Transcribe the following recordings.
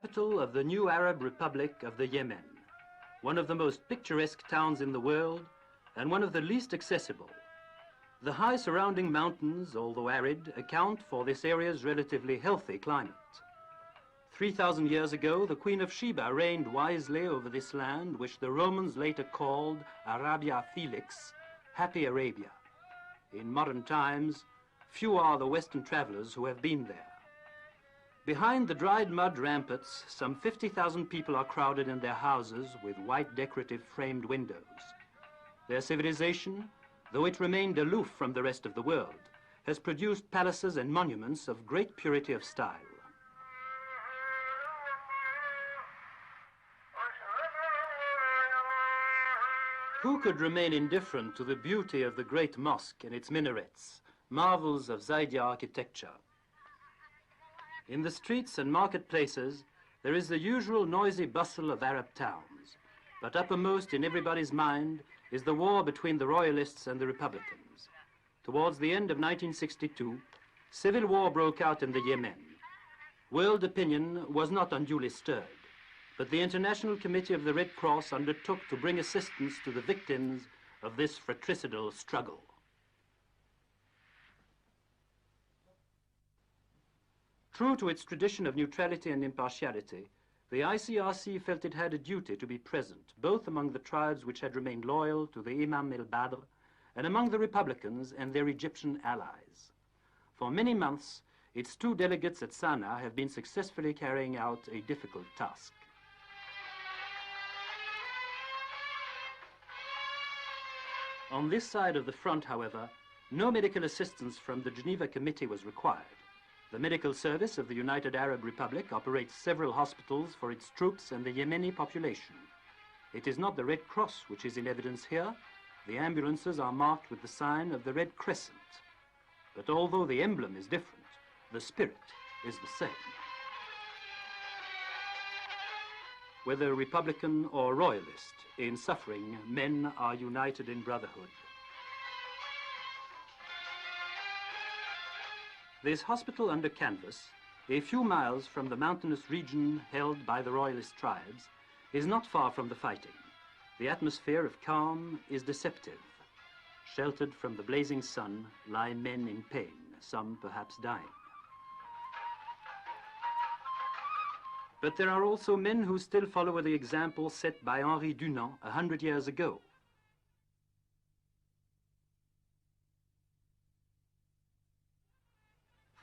Capital of the new Arab Republic of the Yemen, one of the most picturesque towns in the world and one of the least accessible. The high surrounding mountains, although arid, account for this area's relatively healthy climate. 3,000 years ago, the Queen of Sheba reigned wisely over this land, which the Romans later called Arabia Felix, Happy Arabia. In modern times, few are the Western travelers who have been there. Behind the dried mud ramparts, some 50,000 people are crowded in their houses with white decorative framed windows. Their civilization, though it remained aloof from the rest of the world, has produced palaces and monuments of great purity of style. Who could remain indifferent to the beauty of the great mosque and its minarets, marvels of Zaydiya architecture? In the streets and marketplaces, there is the usual noisy bustle of Arab towns, but uppermost in everybody's mind is the war between the royalists and the republicans. Towards the end of 1962, civil war broke out in the Yemen. World opinion was not unduly stirred, but the International Committee of the Red Cross undertook to bring assistance to the victims of this fratricidal struggle. True to its tradition of neutrality and impartiality, the ICRC felt it had a duty to be present, both among the tribes which had remained loyal to the Imam el-Badr and among the Republicans and their Egyptian allies. For many months, its two delegates at Sana'a have been successfully carrying out a difficult task. On this side of the front, however, no medical assistance from the Geneva Committee was required. The medical service of the United Arab Republic operates several hospitals for its troops and the Yemeni population. It is not the Red Cross which is in evidence here. The ambulances are marked with the sign of the Red Crescent. But although the emblem is different, the spirit is the same. Whether Republican or Royalist, in suffering, men are united in brotherhood. This hospital under canvas, a few miles from the mountainous region held by the Royalist tribes, is not far from the fighting. The atmosphere of calm is deceptive. Sheltered from the blazing sun lie men in pain, some perhaps dying. But there are also men who still follow the example set by Henri Dunant 100 years ago.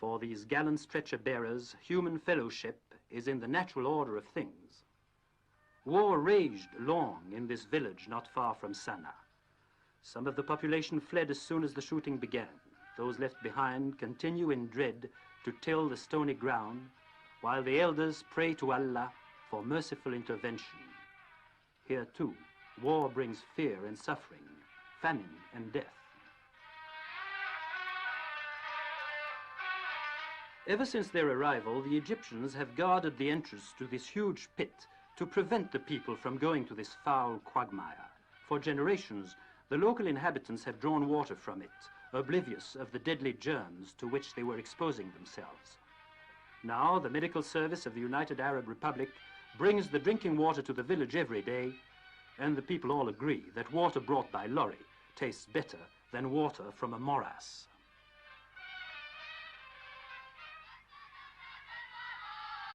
For these gallant stretcher-bearers, human fellowship is in the natural order of things. War raged long in this village not far from Sana'a. Some of the population fled as soon as the shooting began. Those left behind continue in dread to till the stony ground, while the elders pray to Allah for merciful intervention. Here too, war brings fear and suffering, famine and death. Ever since their arrival, the Egyptians have guarded the entrance to this huge pit to prevent the people from going to this foul quagmire. For generations, the local inhabitants have drawn water from it, oblivious of the deadly germs to which they were exposing themselves. Now, the medical service of the United Arab Republic brings the drinking water to the village every day, and the people all agree that water brought by lorry tastes better than water from a morass.